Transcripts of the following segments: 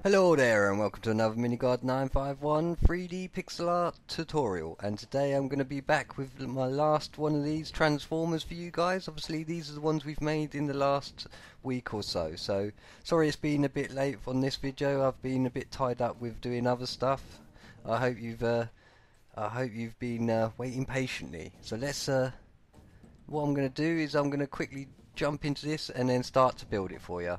Hello there and welcome to another MineCraft 951 3D pixel art tutorial, and today I'm going to be back with my last one of these transformers for you guys. Obviously these are the ones we've made in the last week or so, so sorry it's been a bit late on this video. I've been a bit tied up with doing other stuff. I hope you've been waiting patiently. So let's what I'm going to do is I'm going to quickly jump into this and then start to build it for you.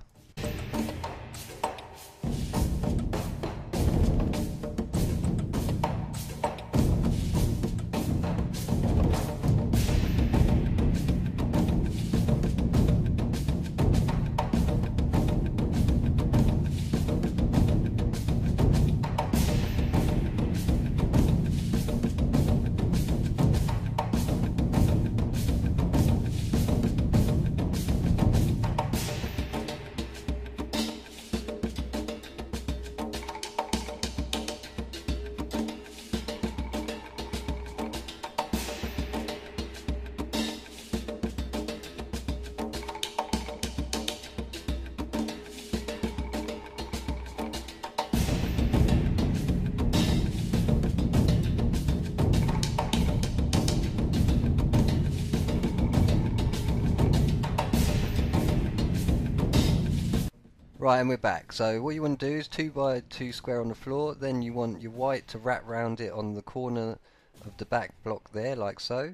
Right, and we're back. So what you want to do is 2 by 2 square on the floor, then you want your white to wrap round it on the corner of the back block there, like so.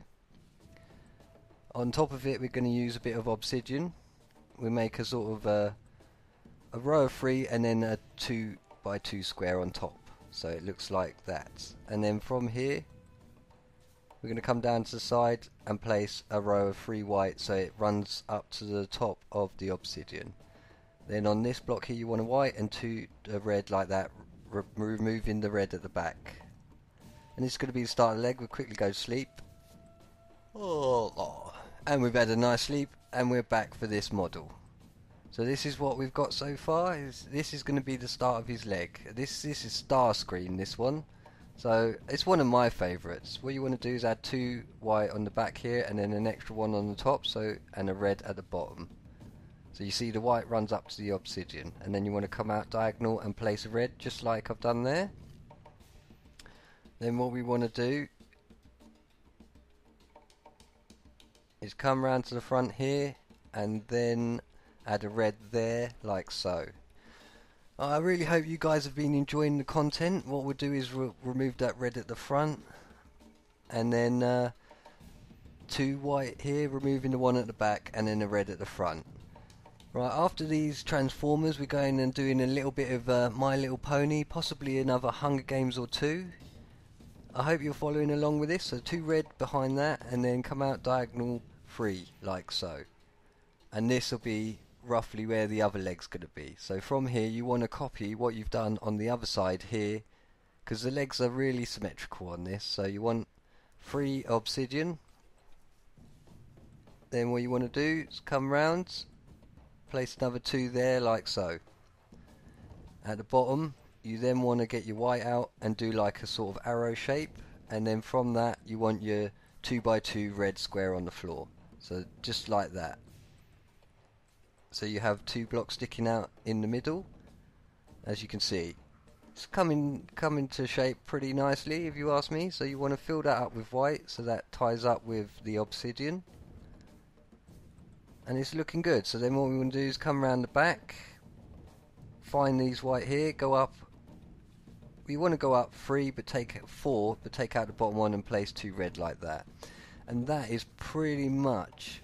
On top of it we're going to use a bit of obsidian. We make a sort of a row of 3 and then a 2 by 2 square on top, so it looks like that. And then from here we're going to come down to the side and place a row of 3 white so it runs up to the top of the obsidian. Then on this block here you want a white and 2 red like that, removing the red at the back. And this is going to be the start of the leg. We'll quickly go to sleep. And we've had a nice sleep and we're back for this model. So this is what we've got so far. This is going to be the start of his leg. This is Starscream, this one. So it's one of my favourites. What you want to do is add 2 white on the back here and then an extra one on the top, and a red at the bottom. So you see the white runs up to the obsidian, and then you want to come out diagonal and place a red just like I've done there. Then what we want to do is come round to the front here and then add a red there like so. I really hope you guys have been enjoying the content. What we'll do is remove that red at the front, and then 2 white here, removing the one at the back, and then a red at the front. Right, after these transformers we're going and doing a little bit of My Little Pony, possibly another Hunger Games or 2. I hope you're following along with this. So 2 red behind that and then come out diagonal 3 like so. And this will be roughly where the other leg's going to be. So from here you want to copy what you've done on the other side here, because the legs are really symmetrical on this. So you want 3 obsidian. Then what you want to do is come round, place another 2 there like so. At the bottom you then want to get your white out and do like a sort of arrow shape, and then from that you want your 2 by 2 red square on the floor, so just like that. So you have 2 blocks sticking out in the middle, as you can see. It's coming to shape pretty nicely if you ask me. So you want to fill that up with white so that ties up with the obsidian. And it's looking good. So then what we want to do is come around the back, find these white here, go up. We want to go up 4, but take out the bottom one and place 2 red like that. And that is pretty much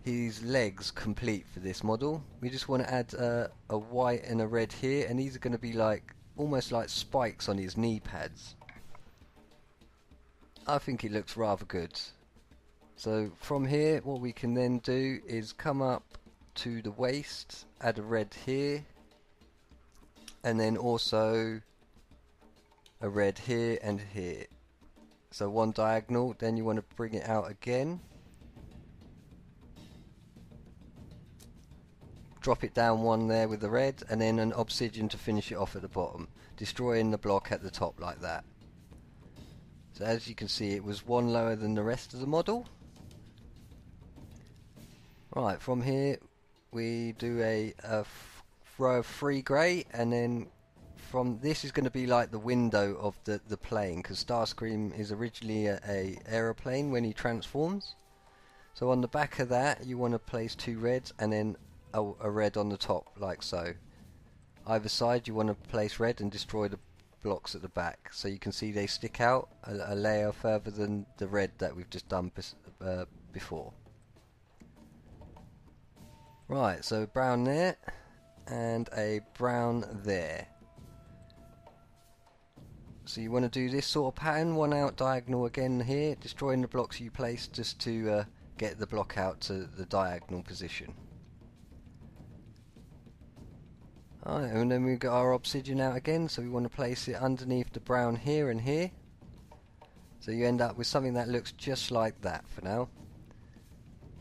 his legs complete for this model. We just want to add a white and a red here, and these are going to be like almost like spikes on his knee pads. I think it looks rather good. So from here what we can then do is come up to the waist, add a red here, and then also a red here and here. So 1 diagonal, then you want to bring it out again, drop it down 1 there with the red, and then an obsidian to finish it off at the bottom, destroying the block at the top like that. So as you can see, it was 1 lower than the rest of the model. Right, from here we do a row of 3 grey, and then from this is going to be like the window of the plane, because Starscream is originally a aeroplane when he transforms. So on the back of that you want to place 2 reds and then a red on the top, like so. Either side you want to place red and destroy the blocks at the back, so you can see they stick out a layer further than the red that we've just done before. Right, so brown there and a brown there. So you want to do this sort of pattern, one out diagonal again here, destroying the blocks you place just to get the block out to the diagonal position. Alright, and then we've got our obsidian out again, so we want to place it underneath the brown here and here. So you end up with something that looks just like that for now.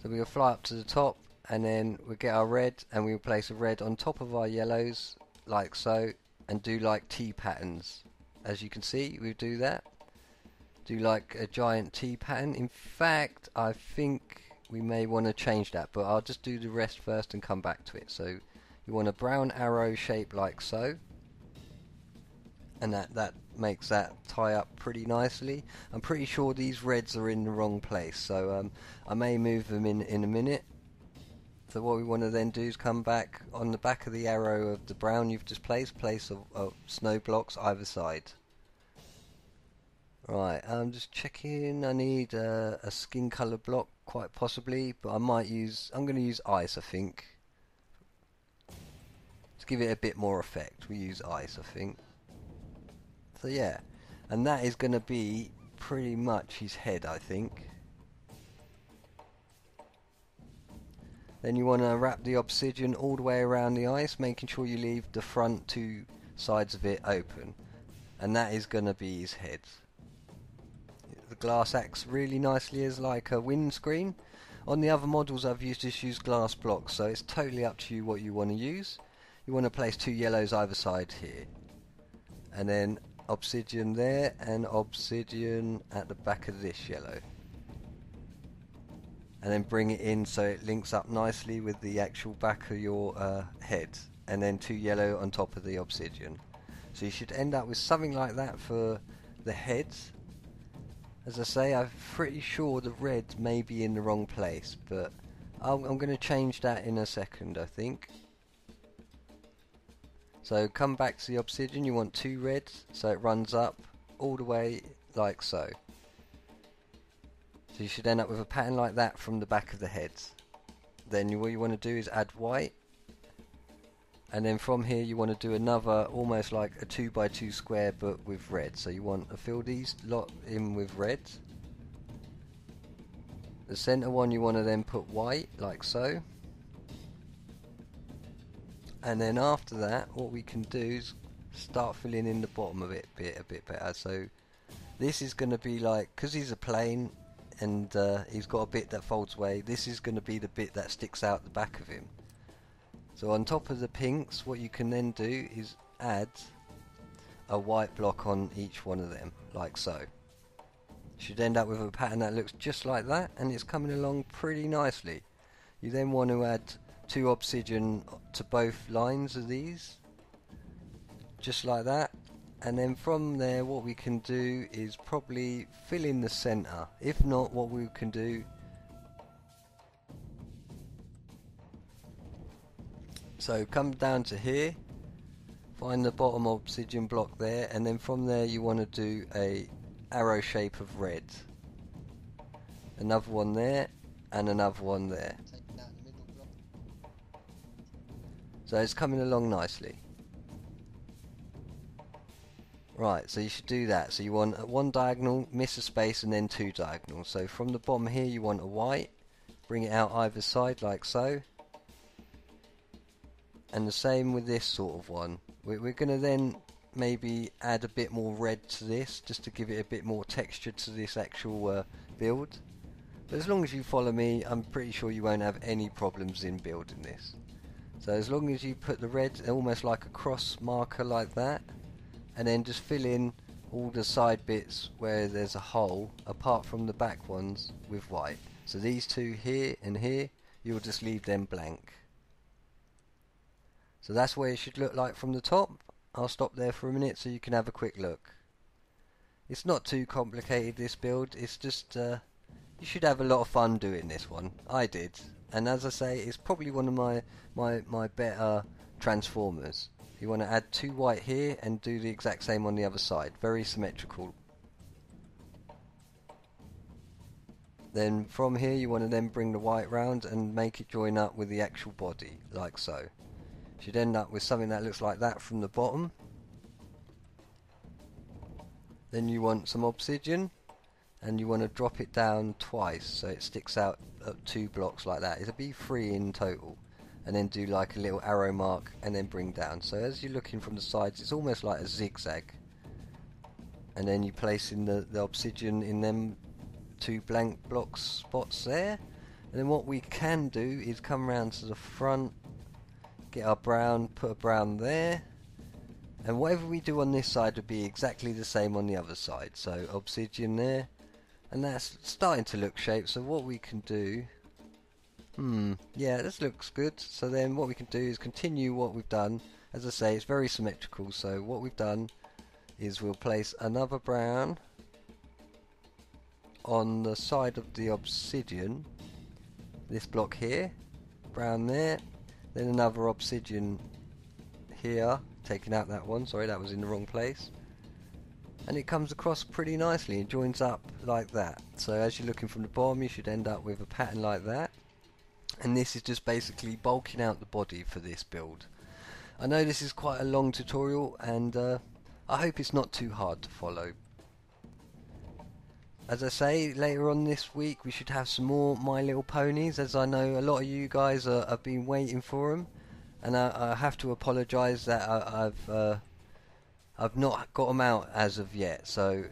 So we'll fly up to the top, and then we'll get our red, and we'll place a red on top of our yellows, like so, and do like T patterns. As you can see, we do that. Do like a giant T pattern. In fact, I think we may want to change that, but I'll just do the rest first and come back to it. So you want a brown arrow shape like so, and that makes that tie up pretty nicely. I'm pretty sure these reds are in the wrong place, so I may move them in a minute. So what we want to then do is come back on the back of the arrow of the brown you've just placed, place of snow blocks either side. Right, I'm just checking. I need a skin colour block, quite possibly, but I'm going to use ice, I think. To give it a bit more effect, we use ice, I think. So yeah, and that is going to be pretty much his head, I think. Then you want to wrap the obsidian all the way around the ice, making sure you leave the front 2 sides of it open. And that is going to be his head. The glass acts really nicely as like a windscreen. On the other models I've just used glass blocks, so it's totally up to you what you want to use. You want to place 2 yellows either side here. And then obsidian there, and obsidian at the back of this yellow. And then bring it in so it links up nicely with the actual back of your head. And then 2 yellow on top of the obsidian. So you should end up with something like that for the heads. As I say, I'm pretty sure the red may be in the wrong place, but I'm going to change that in a second, I think. So come back to the obsidian, you want 2 reds, so it runs up all the way like so. So you should end up with a pattern like that from the back of the heads. Then what you want to do is add white, and then from here you want to do another almost like a 2x2 square but with red. So you want to fill these lot in with red. The center one you want to then put white like so. And then after that, what we can do is start filling in the bottom of it a bit better. So this is going to be like, because he's a plane and he's got a bit that folds away, this is going to be the bit that sticks out the back of him. So on top of the pinks, what you can then do is add a white block on each one of them, like so. You should end up with a pattern that looks just like that, and it's coming along pretty nicely. You then want to add 2 obsidian to both lines of these, just like that, and then from there what we can do is probably fill in the center. If not, what we can do, so come down to here, find the bottom obsidian block there, and then from there you want to do a arrow shape of red, another one there, and another one there. So it's coming along nicely. Right, so you should do that. So you want 1 diagonal, miss a space, and then 2 diagonals. So from the bottom here you want a white, bring it out either side like so. And the same with this sort of one. We're going to then maybe add a bit more red to this, just to give it a bit more texture to this actual build. But as long as you follow me, I'm pretty sure you won't have any problems in building this. So as long as you put the red almost like a cross marker like that, and then just fill in all the side bits where there's a hole, apart from the back ones, with white. So these 2 here and here, you'll just leave them blank. So that's what it should look like from the top. I'll stop there for a minute so you can have a quick look. It's not too complicated, this build. It's just you should have a lot of fun doing this one. I did, and as I say, it's probably one of my better transformers. You want to add 2 white here and do the exact same on the other side. Very symmetrical. Then from here you want to then bring the white round and make it join up with the actual body, like so. Should end up with something that looks like that from the bottom. Then you want some obsidian, and you want to drop it down twice so it sticks out up 2 blocks like that. It'll be 3 in total. And then do like a little arrow mark and then bring down. So as you're looking from the sides, it's almost like a zigzag. And then you place in the obsidian in them 2 blank block spots there. And then what we can do is come round to the front, get our brown, put a brown there. And whatever we do on this side would be exactly the same on the other side. So obsidian there. And that's starting to look shaped. So what we can do... yeah, this looks good. So then what we can do is continue what we've done. As I say, it's very symmetrical. So what we've done is we'll place another brown on the side of the obsidian. This block here. Brown there. Then another obsidian here. Taking out that one. Sorry, that was in the wrong place. And it comes across pretty nicely. It joins up like that. So as you're looking from the bottom, you should end up with a pattern like that. And this is just basically bulking out the body for this build. I know this is quite a long tutorial, and I hope it's not too hard to follow. As I say, later on this week we should have some more My Little Ponies, as I know a lot of you guys have been waiting for them. And I have to apologise that I've not got them out as of yet. So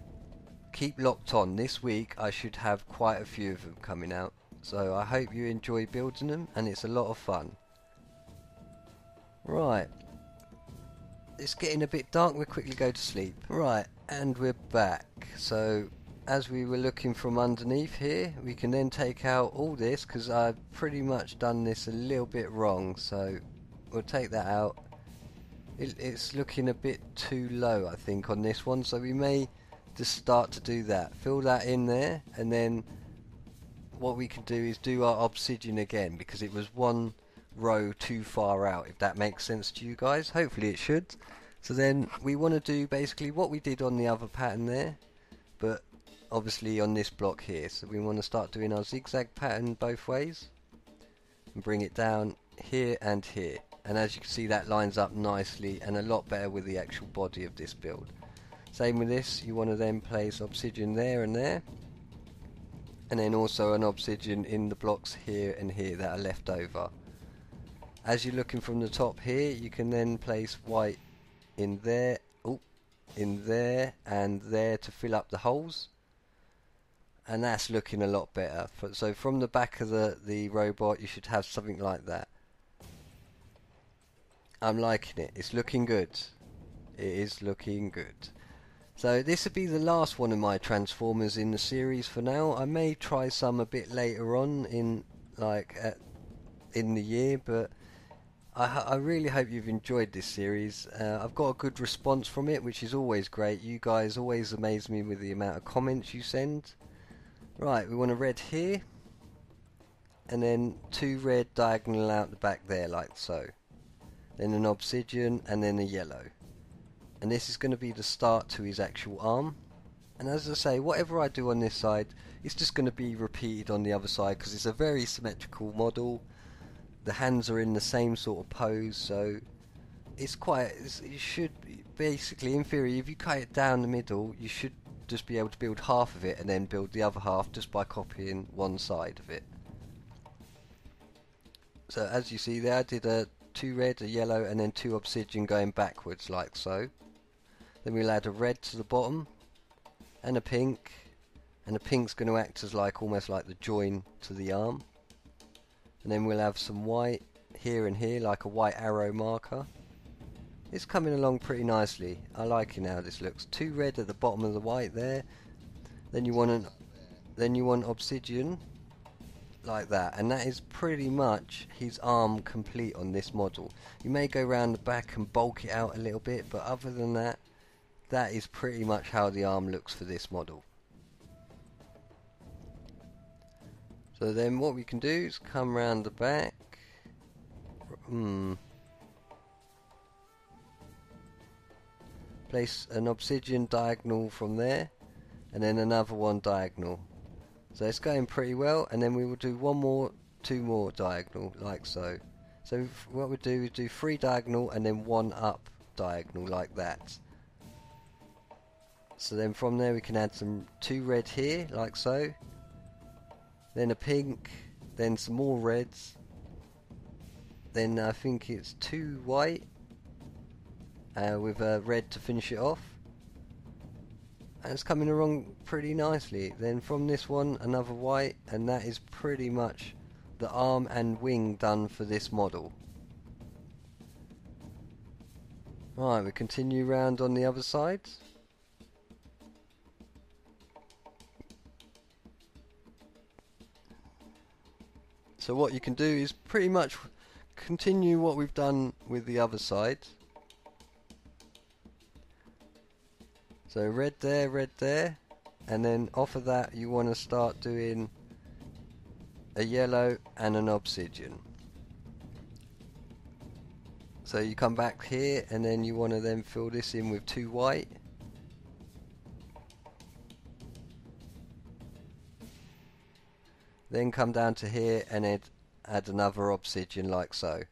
keep locked on. This week I should have quite a few of them coming out. So I hope you enjoy building them, and it's a lot of fun. Right. It's getting a bit dark, we'll quickly go to sleep. Right, and we're back. So, as we were looking from underneath here, we can then take out all this, because I've pretty much done this a little bit wrong. So, we'll take that out. It's looking a bit too low, I think, on this one. So we may just start to do that. Fill that in there, and then... what we can do is do our obsidian again, because it was one row too far out, if that makes sense to you guys. Hopefully it should. So then we want to do basically what we did on the other pattern there, but obviously on this block here. So we want to start doing our zigzag pattern both ways and bring it down here and here. And as you can see, that lines up nicely and a lot better with the actual body of this build. Same with this, you want to then place obsidian there and there. And then also an obsidian in the blocks here and here that are left over. As you're looking from the top here, you can then place white in there, in there and there to fill up the holes. And that's looking a lot better. So from the back of the robot, you should have something like that. I'm liking it. It's looking good. It is looking good. So this would be the last one of my Transformers in the series for now. I may try some a bit later on in the year, but I really hope you've enjoyed this series. I've got a good response from it, which is always great. You guys always amaze me with the amount of comments you send. Right, we want a red here, and then 2 red diagonal out the back there, like so. Then an obsidian, and then a yellow. And this is going to be the start to his actual arm. And as I say, whatever I do on this side, it's just going to be repeated on the other side, because it's a very symmetrical model. The hands are in the same sort of pose, so it's you should basically, in theory, if you cut it down the middle, you should just be able to build half of it and then build the other half just by copying one side of it. So as you see there, I did a 2 red, a yellow, and then 2 obsidian going backwards like so. Then we'll add a red to the bottom and a pink, and the pink's going to act as almost like the join to the arm. And then we'll have some white here and here, like a white arrow marker. It's coming along pretty nicely. I like it how this looks. 2 red at the bottom of the white there. Then you want obsidian like that, and that is pretty much his arm complete on this model. You may go around the back and bulk it out a little bit, but other than that, that is pretty much how the arm looks for this model. So then what we can do is come round the back. Place an obsidian diagonal from there, and then another one diagonal. So it's going pretty well, and then we will do two more diagonal, like so. So what we do is do 3 diagonal and then 1 up diagonal, like that. So then from there we can add 2 red here, like so. Then a pink, then some more reds. Then I think it's 2 white, with a red to finish it off. And it's coming along pretty nicely. Then from this one, another white, and that is pretty much the arm and wing done for this model. Right, we continue round on the other side. So what you can do is pretty much continue what we've done with the other side. So red there, and then off of that you want to start doing a yellow and an obsidian. So you come back here, and then you want to then fill this in with 2 white. Then come down to here and add another obsidian, like so.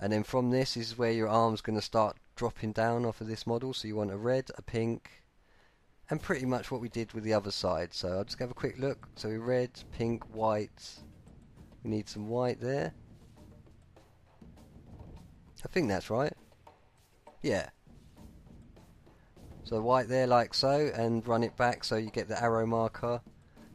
And then from this is where your arm's going to start dropping down off of this model. So you want a red, a pink, and pretty much what we did with the other side. So I'll just have a quick look. So red, pink, white. We need some white there. I think that's right. Yeah. So white there, like so, and run it back so you get the arrow marker.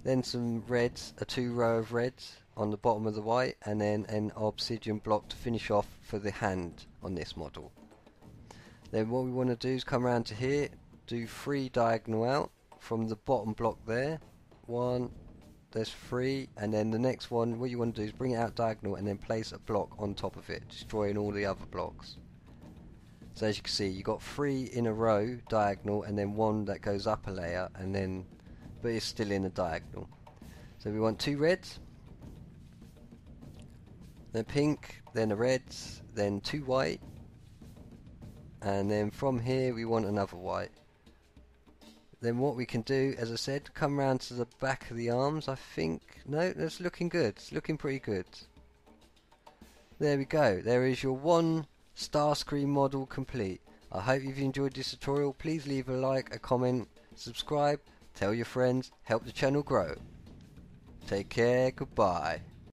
Then some reds, a 2 row of reds on the bottom of the white, and then an obsidian block to finish off for the hand on this model. Then what we want to do is come around to here, do 3 diagonal out from the bottom block there. 1, there's 3, and then the next one, what you want to do is bring it out diagonal and then place a block on top of it, destroying all the other blocks. So as you can see, you got 3 in a row diagonal, and then 1 that goes up a layer, and then but it's still in a diagonal. So we want 2 reds, then pink, then a red, then 2 white, and then from here we want another white. Then what we can do, as I said, come round to the back of the arms. I think, no, that's looking good. It's looking pretty good. There we go. There is your 1 Starscream model complete. I hope you've enjoyed this tutorial. Please leave a like, a comment, subscribe, tell your friends, help the channel grow. Take care, goodbye.